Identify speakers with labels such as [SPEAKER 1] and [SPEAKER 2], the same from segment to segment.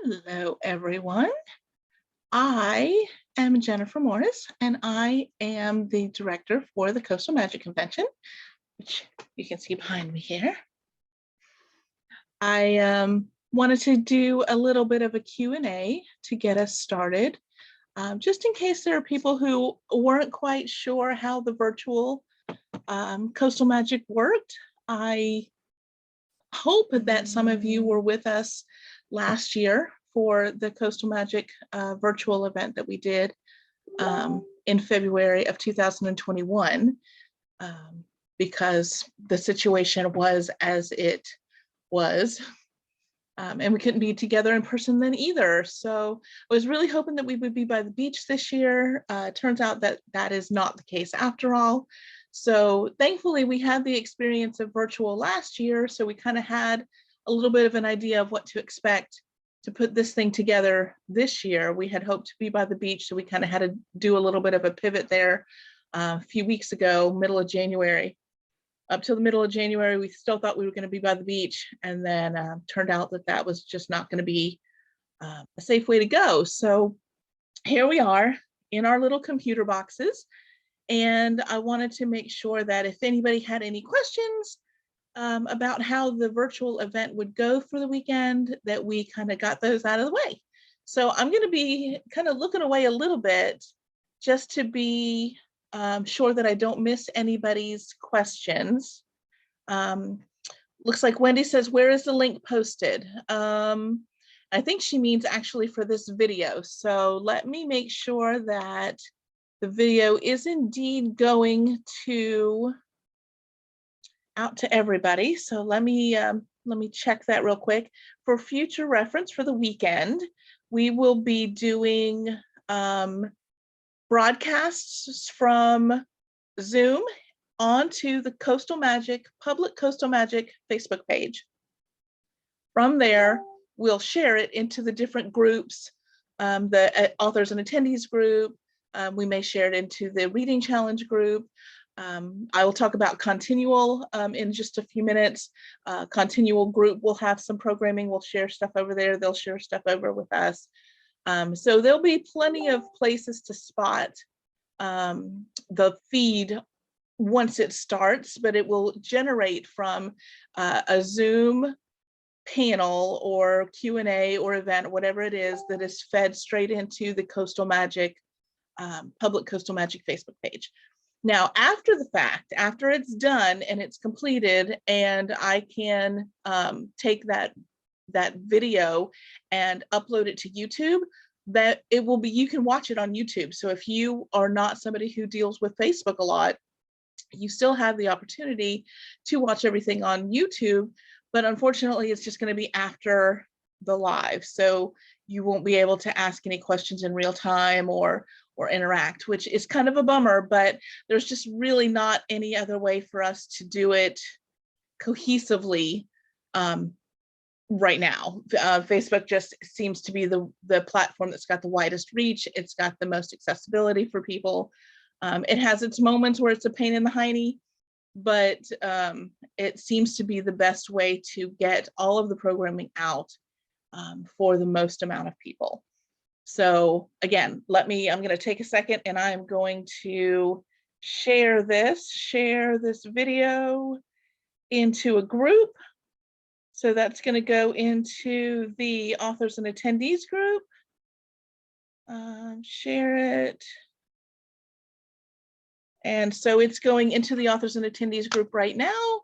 [SPEAKER 1] Hello, everyone. I am Jennifer Morris, and I am the director for the Coastal Magic Convention, which you can see behind me here. I wanted to do a little bit of a Q&A to get us started, just in case there are people who weren't quite sure how the virtual Coastal Magic worked. I hope that some of you were with us last year for the Coastal Magic virtual event that we did in February of 2021, because the situation was as it was. And we couldn't be together in person then either. So I was really hoping that we would be by the beach this year. Turns out that that is not the case after all. So thankfully we had the experience of virtual last year. So we kind of had a little bit of an idea of what to expect to put this thing together this year. We had hoped to be by the beach. So we kind of had to do a little bit of a pivot there a few weeks ago, middle of January. Up till the middle of January, we still thought we were going to be by the beach, and then turned out that that was just not going to be a safe way to go. So here we are in our little computer boxes, and I wanted to make sure that if anybody had any questions about how the virtual event would go for the weekend, that we kind of got those out of the way. So I'm going to be kind of looking away a little bit just to be sure that I don't miss anybody's questions. Looks like Wendy says, where is the link posted? I think she means actually for this video. So let me make sure that the video is indeed going out to everybody. So let me check that real quick. For future reference for the weekend, we will be doing broadcasts from Zoom onto the Coastal Magic, public Coastal Magic Facebook page. From there, we'll share it into the different groups, the authors and attendees group. We may share it into the reading challenge group. I will talk about Continual in just a few minutes. Continual group will have some programming. We'll share stuff over there. They'll share stuff over with us. So there'll be plenty of places to spot the feed once it starts, but it will generate from a Zoom panel or Q&A or event, whatever it is, that is fed straight into the Coastal Magic, public Coastal Magic Facebook page. Now, after the fact, after it's done and it's completed, and I can take that video and upload it to YouTube, that it will be, you can watch it on YouTube. So if you are not somebody who deals with Facebook a lot, you still have the opportunity to watch everything on YouTube, but unfortunately it's just going to be after the live. So you won't be able to ask any questions in real time or interact, which is kind of a bummer, but there's just really not any other way for us to do it cohesively right now. Facebook just seems to be the platform that's got the widest reach. It's got the most accessibility for people. It has its moments where it's a pain in the hiney, but it seems to be the best way to get all of the programming out for the most amount of people. So again, I'm going to take a second and I'm going to share this video into a group. So that's going to go into the authors and attendees group. Share it. And so it's going into the authors and attendees group right now.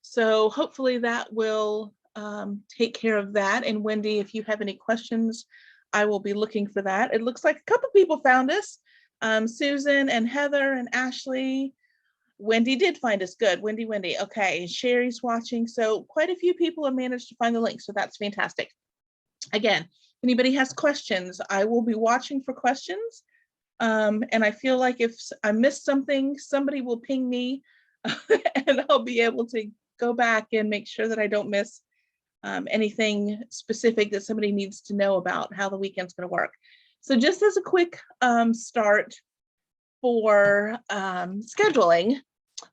[SPEAKER 1] So hopefully that will take care of that. And Wendy, if you have any questions, I will be looking for that. It looks like a couple people found us. Susan and Heather and Ashley. Wendy did find us. Good. Wendy. Okay. Sherry's watching. So quite a few people have managed to find the link. So that's fantastic. Again, if anybody has questions, I will be watching for questions. And I feel like if I missed something, somebody will ping me and I'll be able to go back and make sure that I don't miss anything specific that somebody needs to know about how the weekend's going to work. So just as a quick start for scheduling,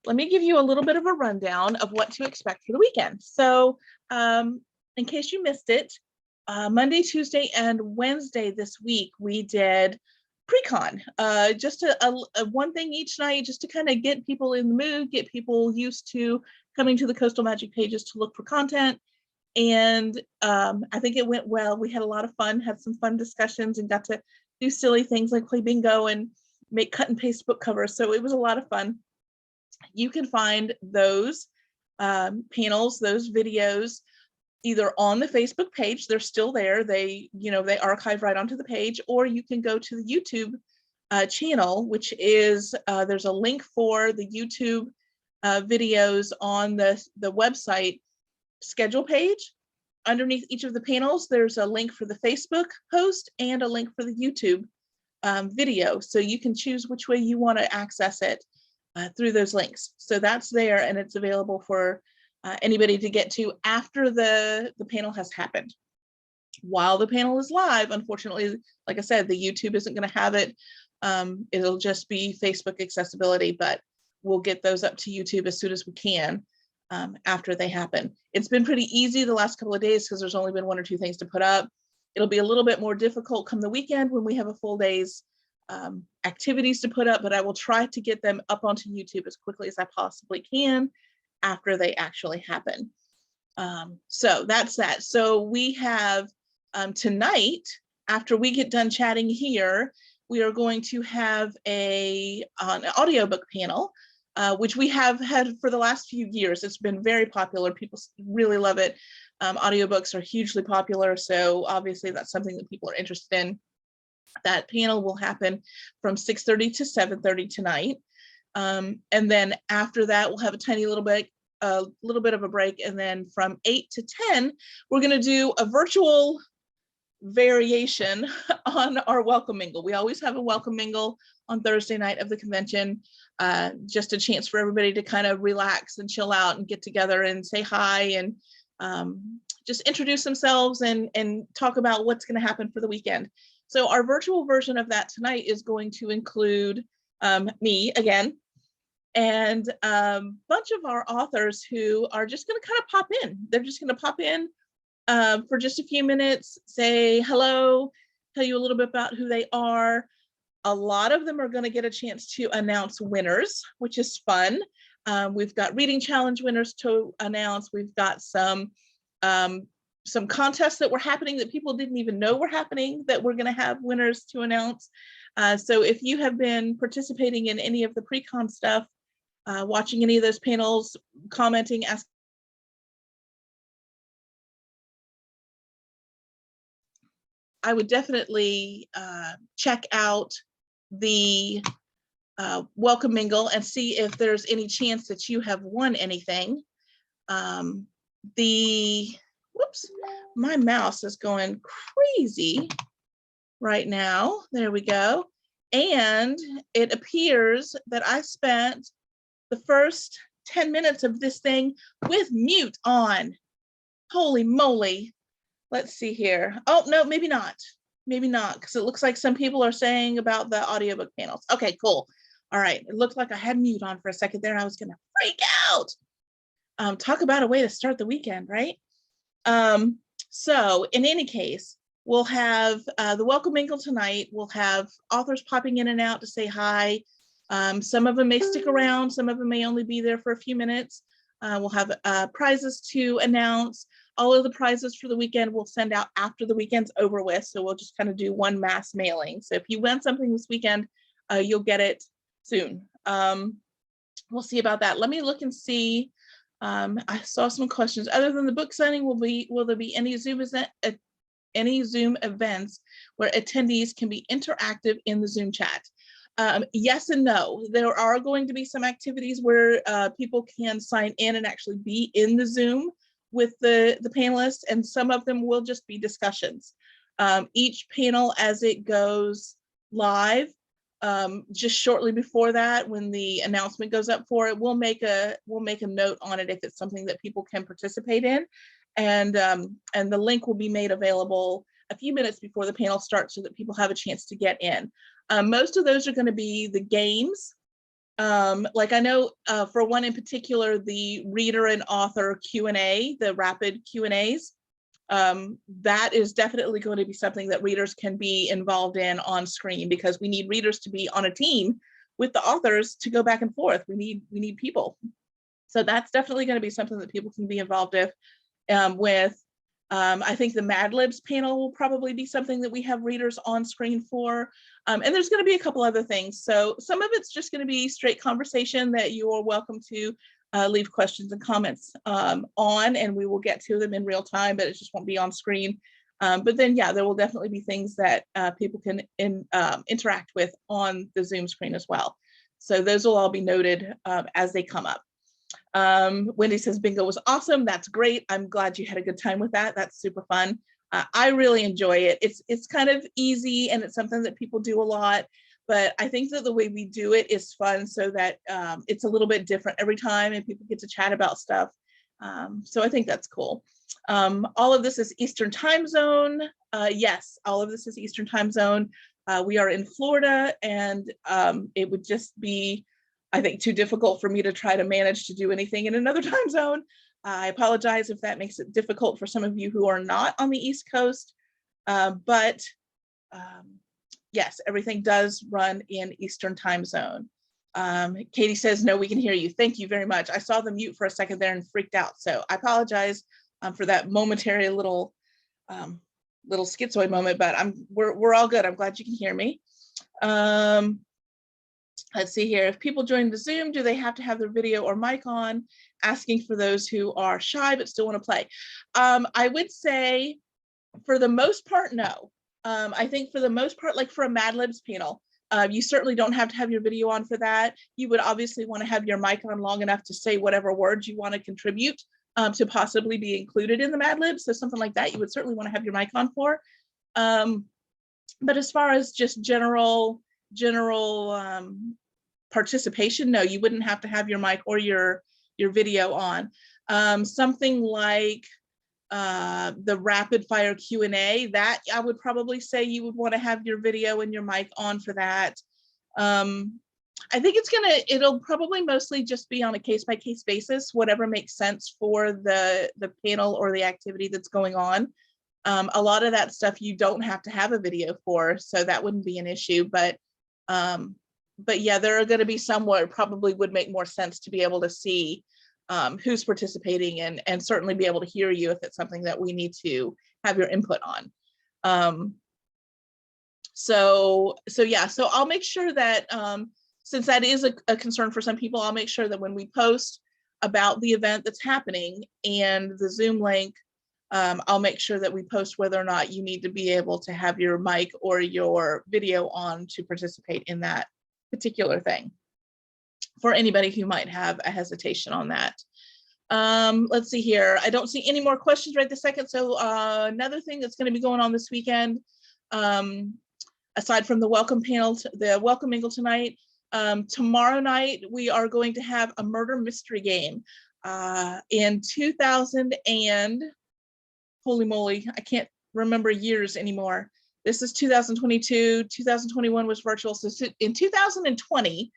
[SPEAKER 1] let me give you a little bit of a rundown of what to expect for the weekend. So in case you missed it, Monday, Tuesday, and Wednesday this week, we did pre-con, just a one thing each night, just to kind of get people in the mood, get people used to coming to the Coastal Magic pages to look for content. And I think it went well. We had a lot of fun, had some fun discussions, and got to do silly things like play bingo and make cut and paste book covers. So it was a lot of fun. You can find those panels, those videos, either on the Facebook page, they're still there. They archive right onto the page, or you can go to the YouTube channel, which is, there's a link for the YouTube videos on the website schedule page. Underneath each of the panels, there's a link for the Facebook post and a link for the YouTube video. So you can choose which way you want to access it through those links. So that's there, and it's available for anybody to get to after the panel has happened. While the panel is live, unfortunately, like I said, the YouTube isn't going to have it. It'll just be Facebook accessibility, but we'll get those up to YouTube as soon as we can after they happen. It's been pretty easy the last couple of days because there's only been 1 or 2 things to put up. It'll be a little bit more difficult come the weekend when we have a full day's activities to put up, but I will try to get them up onto YouTube as quickly as I possibly can after they actually happen. So that's that. So we have tonight, after we get done chatting here, we are going to have an audiobook panel, which we have had for the last few years. It's been very popular. People really love it. Audiobooks are hugely popular, so obviously that's something that people are interested in. That panel will happen from 6:30 to 7:30 tonight. And then after that, we'll have a little bit of a break. And then from 8 to 10, we're going to do a virtual variation on our welcome mingle. We always have a welcome mingle on Thursday night of the convention, just a chance for everybody to kind of relax and chill out and get together and say hi and just introduce themselves and talk about what's going to happen for the weekend. So our virtual version of that tonight is going to include me again, and a bunch of our authors who are just going to kind of pop in. They're just going to pop in for just a few minutes, say hello, tell you a little bit about who they are. A lot of them are going to get a chance to announce winners, which is fun. We've got reading challenge winners to announce. We've got some contests that were happening that people didn't even know were happening that we're going to have winners to announce. So if you have been participating in any of the pre-con stuff, watching any of those panels, commenting, asking, I would definitely check out the welcome mingle and see if there's any chance that you have won anything. Whoops, my mouse is going crazy right now. There we go. And it appears that I spent the first 10 minutes of this thing with mute on. Holy moly. Let's see here. Oh, no, maybe not. Maybe not, because it looks like some people are saying about the audiobook panels. Okay, cool. All right. It looked like I had mute on for a second there. I was going to freak out. Talk about a way to start the weekend, right? So in any case, we'll have the welcome mingle tonight. We'll have authors popping in and out to say hi. Some of them may stick around. Some of them may only be there for a few minutes. We'll have prizes to announce. All of the prizes for the weekend we'll send out after the weekend's over with. So we'll just kind of do one mass mailing. So if you win something this weekend, you'll get it soon. We'll see about that. Let me look and see. I saw some questions. Other than the book signing, will there be any Zoom events where attendees can be interactive in the Zoom chat? Yes and no. There are going to be some activities where people can sign in and actually be in the Zoom with the panelists, and some of them will just be discussions. Each panel as it goes live, just shortly before that, when the announcement goes up for it, we'll make a note on it if it's something that people can participate in, and the link will be made available a few minutes before the panel starts so that people have a chance to get in. Most of those are going to be the games. Like I know for one in particular, the reader and author Q&A, the rapid Q&As, that is definitely going to be something that readers can be involved in on screen, because we need readers to be on a team with the authors to go back and forth. We need people. So that's definitely going to be something that people can be involved with. I think the Mad Libs panel will probably be something that we have readers on screen for. And there's going to be a couple other things. So some of it's just going to be straight conversation that you are welcome to leave questions and comments on, and we will get to them in real time, but it just won't be on screen. But then, yeah, there will definitely be things that people can interact with on the Zoom screen as well. So those will all be noted as they come up. Wendy says bingo was awesome. That's great. I'm glad you had a good time with that. That's super fun. I really enjoy it. It's kind of easy, and it's something that people do a lot, but I think that the way we do it is fun, so that it's a little bit different every time and people get to chat about stuff. So I think that's cool. All of this is Eastern time zone. Yes, all of this is Eastern time zone. We are in Florida, and it would just be, I think, too difficult for me to try to manage to do anything in another time zone. I apologize if that makes it difficult for some of you who are not on the East Coast, but yes, everything does run in Eastern time zone. Katie says, no, we can hear you. Thank you very much. I saw the mute for a second there and freaked out. So I apologize for that momentary little schizoid moment, but we're all good. I'm glad you can hear me. Let's see here. If people join the Zoom, do they have to have their video or mic on? Asking for those who are shy but still want to play. I would say for the most part, no. I think for the most part, like for a Mad Libs panel, you certainly don't have to have your video on for that. You would obviously want to have your mic on long enough to say whatever words you want to contribute to possibly be included in the Mad Libs. So something like that, you would certainly want to have your mic on for. But as far as just general participation, no, you wouldn't have to have your mic or your video on. Something like the rapid fire Q&A, that I would probably say you would want to have your video and your mic on for that. I think it'll probably mostly just be on a case-by-case basis, whatever makes sense for the panel or the activity that's going on. A lot of that stuff you don't have to have a video for, so that wouldn't be an issue. But yeah, there are going to be some where it probably would make more sense to be able to see who's participating and certainly be able to hear you if it's something that we need to have your input on. So yeah, so I'll make sure that since that is a concern for some people, I'll make sure that when we post about the event that's happening and the Zoom link, I'll make sure that we post whether or not you need to be able to have your mic or your video on to participate in that particular thing, for anybody who might have a hesitation on that. Let's see here. I don't see any more questions right this second. So another thing that's going to be going on this weekend, aside from the welcome panel, the welcome mingle tonight, tomorrow night we are going to have a murder mystery game. In 2000 and holy moly, I can't remember years anymore. This is 2022, 2021 was virtual. So in 2020,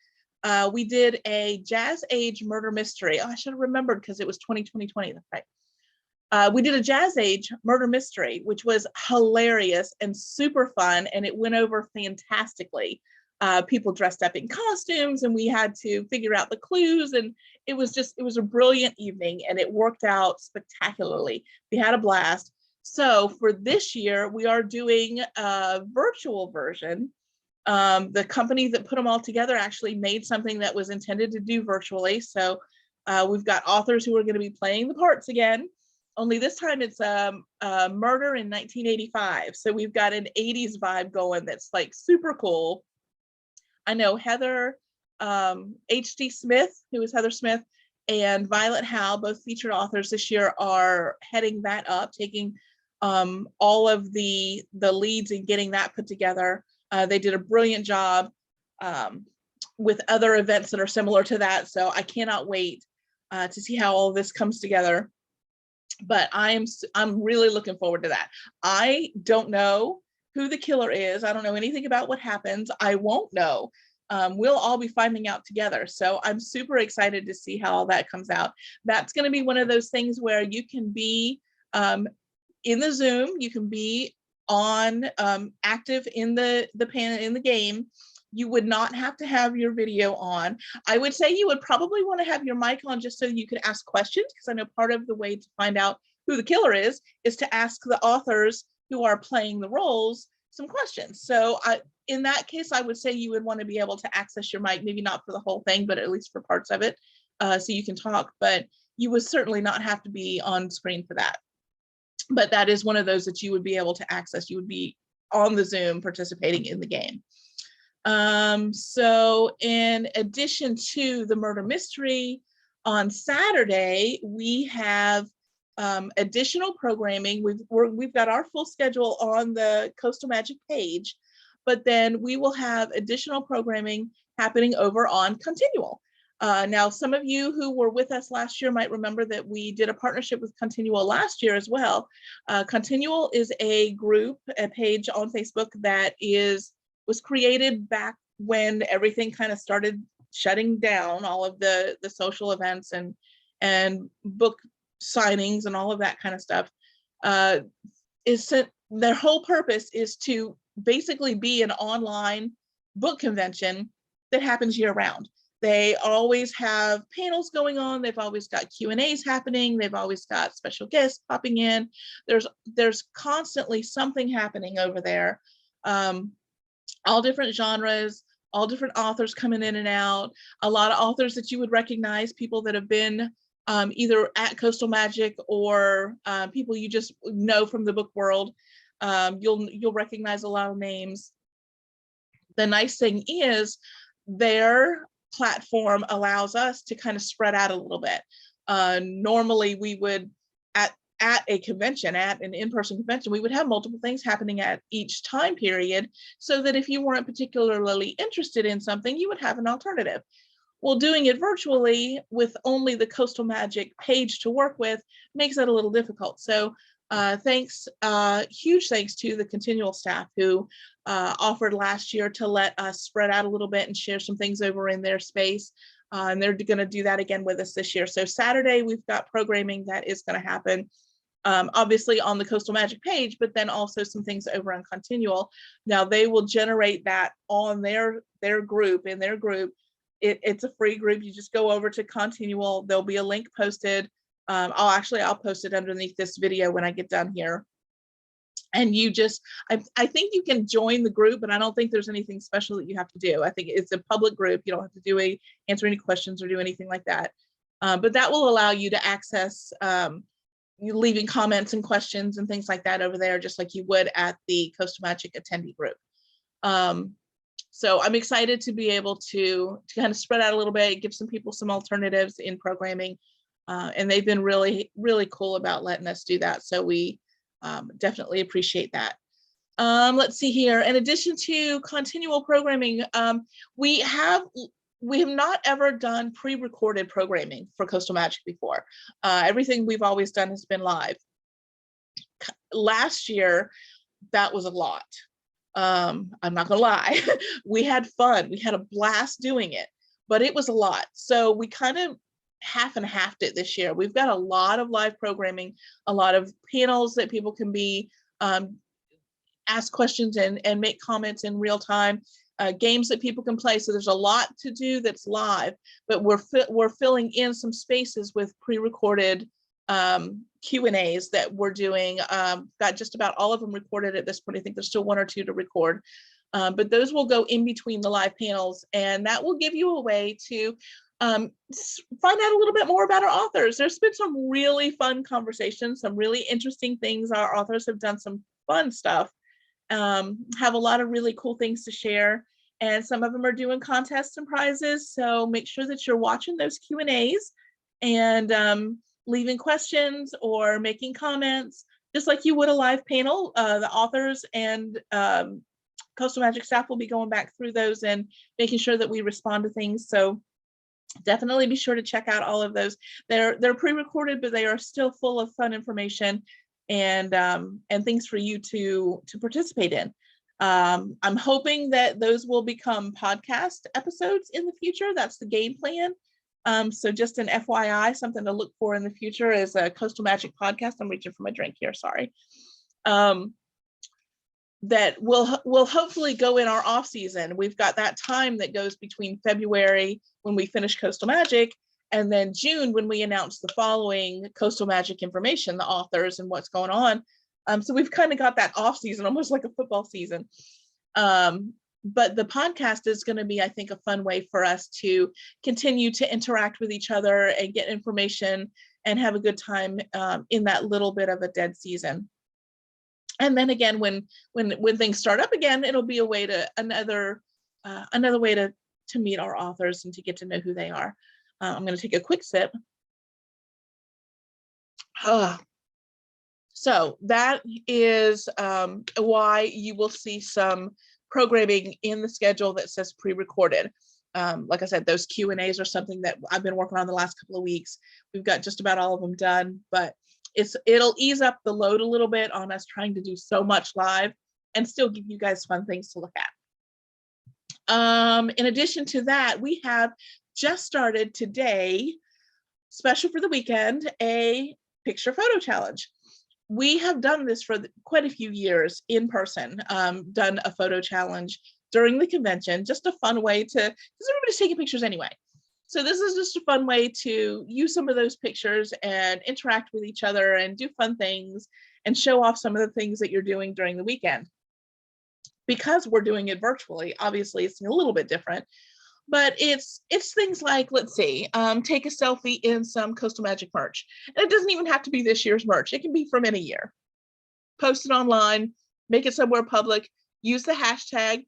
[SPEAKER 1] we did a Jazz Age murder mystery. Oh, I should have remembered because it was 2020, that's right. We did a Jazz Age murder mystery, which was hilarious and super fun, and it went over fantastically. People dressed up in costumes, and we had to figure out the clues, and it was a brilliant evening, and it worked out spectacularly. We had a blast. So for this year, we are doing a virtual version. The company that put them all together actually made something that was intended to do virtually. So we've got authors who are going to be playing the parts again, only this time it's a murder in 1985. So we've got an 80s vibe going that's like super cool. I know Heather H.D. Smith, who is Heather Smith, and Violet Howe, both featured authors this year, are heading that up, taking all of the leads and getting that put together. They did a brilliant job with other events that are similar to that. So I cannot wait to see how all this comes together. But I'm really looking forward to that. I don't know who the killer is. I don't know anything about what happens. I won't know. We'll all be finding out together. So I'm super excited to see how all that comes out. That's going to be one of those things where you can be in the Zoom, you can be on active in the panel in the game. You would not have to have your video on. I would say you would probably want to have your mic on just so you could ask questions, because I know part of the way to find out who the killer is to ask the authors who are playing the roles some questions. So in that case, I would say you would want to be able to access your mic, maybe not for the whole thing, but at least for parts of it, so you can talk, but you would certainly not have to be on screen for that. But that is one of those that you would be able to access. You would be on the Zoom participating in the game. So in addition to the murder mystery, on Saturday, we have additional programming. We've got our full schedule on the Coastal Magic page, but then we will have additional programming happening over on Continual. Now, some of you who were with us last year might remember that we did a partnership with Continual last year as well. Continual is a group, a page on Facebook that was created back when everything kind of started shutting down, all of the social events and book signings and all of that kind of stuff. Their whole purpose is to basically be an online book convention that happens year round. They always have panels going on. They've always got Q&As happening. They've always got special guests popping in. There's constantly something happening over there. All different genres, all different authors coming in and out. A lot of authors that you would recognize, people that have been either at Coastal Magic or people you just know from the book world. You'll recognize a lot of names. The nice thing is their platform allows us to kind of spread out a little bit. Normally we would at a convention, at an in-person convention, we would have multiple things happening at each time period, so that if you weren't particularly interested in something, you would have an alternative. Well, doing it virtually with only the Coastal Magic page to work with makes it a little difficult. So huge thanks to the Continual staff who offered last year to let us spread out a little bit and share some things over in their space. And they're going to do that again with us this year. So Saturday, we've got programming that is going to happen, obviously on the Coastal Magic page, but then also some things over on Continual. Now they will generate that on their group, in their group. It's a free group. You just go over to Continual. There'll be a link posted. I'll post it underneath this video when I get done here. And I think you can join the group, but I don't think there's anything special that you have to do. I think it's a public group. You don't have to answer any questions or do anything like that. But that will allow you to access you leaving comments and questions and things like that over there, just like you would at the Coastal Magic attendee group. So I'm excited to be able to kind of spread out a little bit, give some people some alternatives in programming. And they've been really, really cool about letting us do that. So we definitely appreciate that. Let's see here. In addition to Continual programming, we have not ever done pre-recorded programming for Coastal Magic before. Everything we've always done has been live. Last year, that was a lot. I'm not gonna lie. We had fun. We had a blast doing it, but it was a lot. So we kind of half and halved it this year. We've got a lot of live programming, a lot of panels that people can be ask questions and make comments in real time, games that people can play. So there's a lot to do that's live, but we're filling in some spaces with pre-recorded Q&As that we're doing. Got just about all of them recorded at this point. I think there's still one or two to record, but those will go in between the live panels, and that will give you a way to find out a little bit more about our authors. There's been some really fun conversations, some really interesting things. Our authors have done some fun stuff, have a lot of really cool things to share, and some of them are doing contests and prizes. So make sure that you're watching those Q&As and leaving questions or making comments, just like you would a live panel. The authors and Coastal Magic staff will be going back through those and making sure that we respond to things. So definitely be sure to check out all of those. They're pre-recorded, but they are still full of fun information and things for you to participate in. I'm hoping that those will become podcast episodes in the future. That's the game plan. So just an FYI, something to look for in the future is a Coastal Magic podcast. I'm reaching for my drink here, sorry. That will hopefully go in our off season. We've got that time that goes between February when we finish Coastal Magic and then June when we announce the following Coastal Magic information, the authors and what's going on. So we've kind of got that off season, almost like a football season. But the podcast is going to be, I think, a fun way for us to continue to interact with each other and get information and have a good time in that little bit of a dead season. And then again, when things start up again, it'll be a way to another way to meet our authors and to get to know who they are. I'm going to take a quick sip. So that is why you will see some programming in the schedule that says pre-recorded. Like I said, those Q&As are something that I've been working on the last couple of weeks. We've got just about all of them done, but it'll ease up the load a little bit on us trying to do so much live and still give you guys fun things to look at. In addition to that, we have just started today, special for the weekend, a picture photo challenge. We have done this for quite a few years in person, done a photo challenge during the convention, just a fun way to, because everybody's taking pictures anyway. So this is just a fun way to use some of those pictures and interact with each other and do fun things and show off some of the things that you're doing during the weekend. Because we're doing it virtually, obviously it's a little bit different, but it's things like, let's see, take a selfie in some Coastal Magic merch. And it doesn't even have to be this year's merch. It can be from any year. Post it online, make it somewhere public, use the hashtag.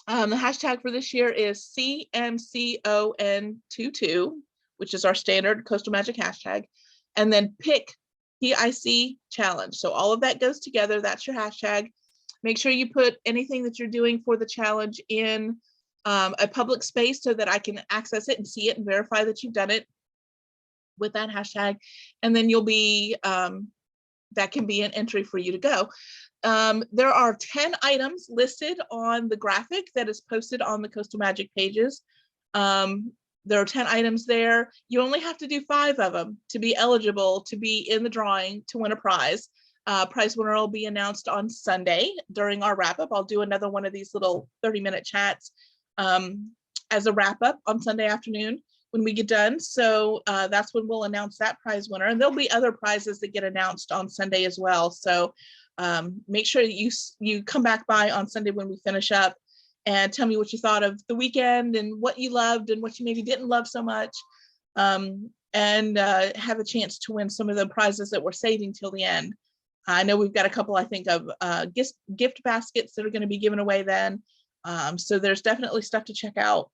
[SPEAKER 1] The hashtag for this year is CMCON22, which is our standard Coastal Magic hashtag, and then pick PIC challenge. So all of that goes together. That's your hashtag. Make sure you put anything that you're doing for the challenge in a public space so that I can access it and see it and verify that you've done it with that hashtag. And then you'll be, that can be an entry for you to go. There are 10 items listed on the graphic that is posted on the Coastal Magic pages. There are 10 items there. You only have to do 5 of them to be eligible to be in the drawing to win a prize. Prize winner will be announced on Sunday during our wrap up. I'll do another one of these little 30-minute chats as a wrap up on Sunday afternoon when we get done. So that's when we'll announce that prize winner. And there'll be other prizes that get announced on Sunday as well. So make sure you come back by on Sunday when we finish up and tell me what you thought of the weekend and what you loved and what you maybe didn't love so much, and have a chance to win some of the prizes that we're saving till the end. I know we've got a couple, I think, of gift baskets that are going to be given away then. So there's definitely stuff to check out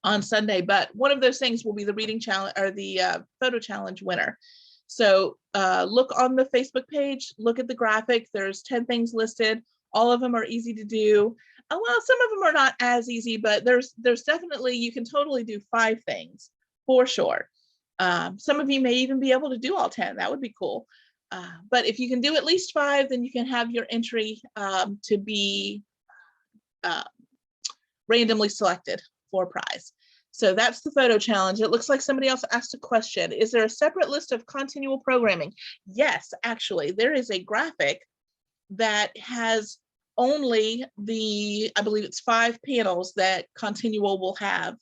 [SPEAKER 1] on Sunday, but one of those things will be the reading challenge or the photo challenge winner. So look on the Facebook page, look at the graphic. There's 10 things listed. All of them are easy to do. Well, some of them are not as easy, but there's definitely, you can totally do 5 things for sure. Some of you may even be able to do all 10. That would be cool. But if you can do at least 5, then you can have your entry to be randomly selected for a prize. So that's the photo challenge. It looks like somebody else asked a question. Is there a separate list of continual programming? Yes, actually, there is a graphic that has only the, I believe it's 5 panels that continual will have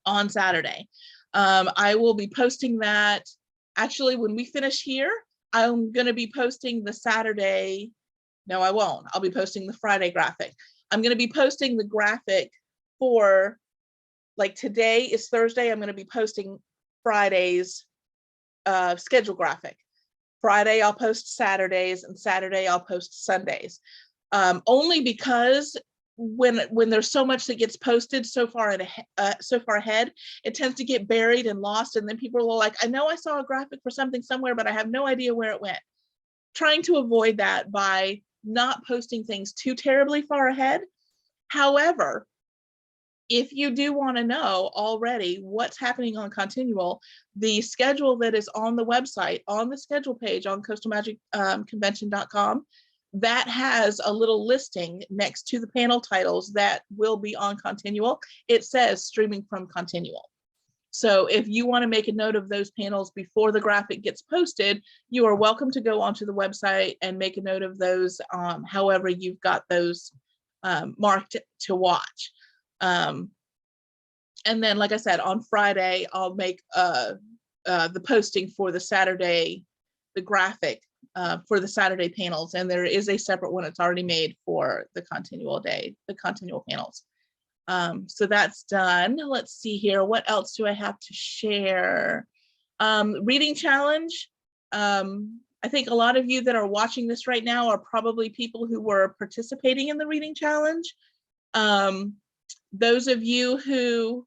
[SPEAKER 1] on Saturday. I will be posting that actually when we finish here. I'm going to be posting the Saturday. No, I won't. I'll be posting the Friday graphic. I'm going to be posting the graphic for, like, today is Thursday. I'm going to be posting Friday's schedule graphic. Friday I'll post Saturdays, and Saturday I'll post Sundays. Only because when there's so much that gets posted so far ahead, it tends to get buried and lost, and then people are like, I know I saw a graphic for something somewhere, but I have no idea where it went. Trying to avoid that by not posting things too terribly far ahead. However, if you do want to know already what's happening on Continual, the schedule that is on the website, on the schedule page on coastalmagicconvention.com, that has a little listing next to the panel titles that will be on Continual. It says streaming from Continual. So if you want to make a note of those panels before the graphic gets posted, you are welcome to go onto the website and make a note of those, however you've got those marked to watch. And then, like I said, on Friday, I'll make the posting for the Saturday, the graphic for the Saturday panels. And there is a separate one that's already made for the continual day, the continual panels. So that's done. Let's see here. What else do I have to share? Reading challenge. I think a lot of you that are watching this right now are probably people who were participating in the reading challenge. Those of you who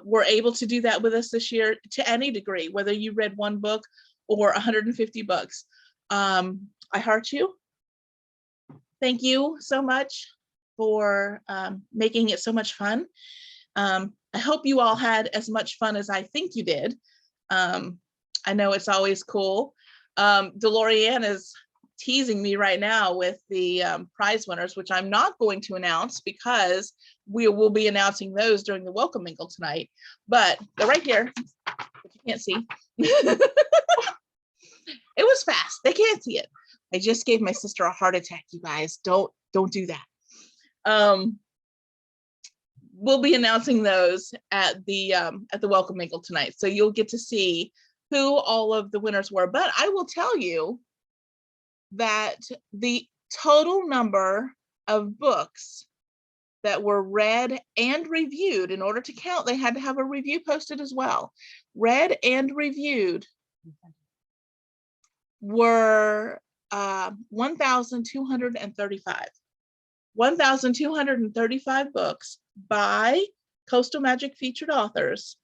[SPEAKER 1] were able to do that with us this year to any degree, whether you read one book or 150 books, I heart you. Thank you so much for making it so much fun. I hope you all had as much fun as I think you did. I know it's always cool. DeLorean is teasing me right now with the prize winners, which I'm not going to announce because we will be announcing those during the welcome mingle tonight. But they're right here, but you can't see. It was fast. They can't see it. I just gave my sister a heart attack, you guys. Don't do that. We'll be announcing those at the welcome mingle tonight, so you'll get to see who all of the winners were. But I will tell you that the total number of books that were read and reviewed, in order to count, they had to have a review posted as well. Read and reviewed were 1,235. 1,235 books by Coastal Magic featured authors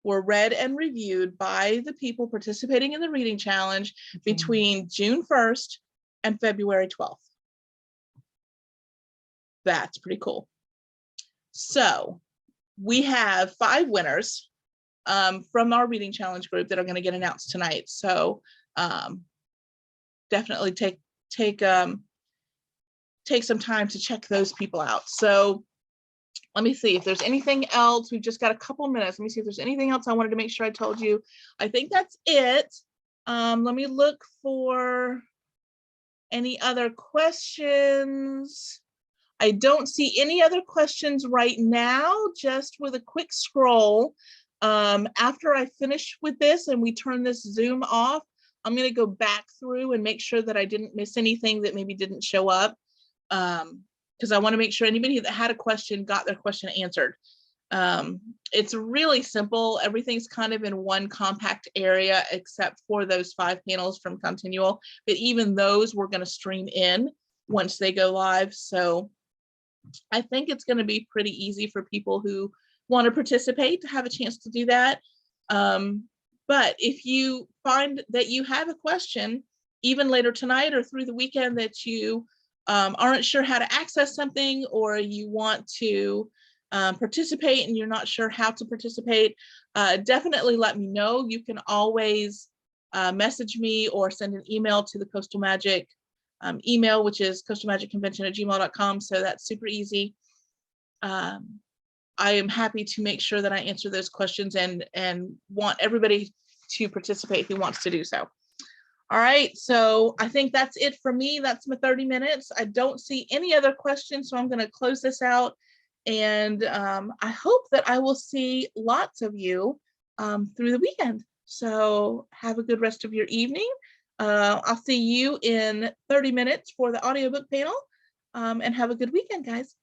[SPEAKER 1] were read and reviewed by the people participating in the reading challenge between June 1st and February 12th. That's pretty cool. So we have 5 winners from our reading challenge group that are going to get announced tonight. So definitely take some time to check those people out. So let me see if there's anything else. We've just got a couple minutes. Let me see if there's anything else I wanted to make sure I told you. I think that's it. Let me look for any other questions. I don't see any other questions right now, just with a quick scroll. After I finish with this and we turn this Zoom off, I'm going to go back through and make sure that I didn't miss anything that maybe didn't show up. Because I want to make sure anybody that had a question got their question answered. It's really simple. Everything's kind of in one compact area, except for those 5 panels from Continual. But even those we're going to stream in once they go live. So I think it's going to be pretty easy for people who want to participate to have a chance to do that. But if you find that you have a question, even later tonight or through the weekend, that you aren't sure how to access something, or you want to participate and you're not sure how to participate, definitely let me know. You can always message me or send an email to the Coastal Magic email, which is coastalmagicconvention@gmail.com. So that's super easy. I am happy to make sure that I answer those questions and want everybody to participate who wants to do so. All right, so I think that's it for me. That's my 30 minutes. I don't see any other questions, so I'm going to close this out. And I hope that I will see lots of you through the weekend. So have a good rest of your evening. I'll see you in 30 minutes for the audiobook panel, and have a good weekend, guys.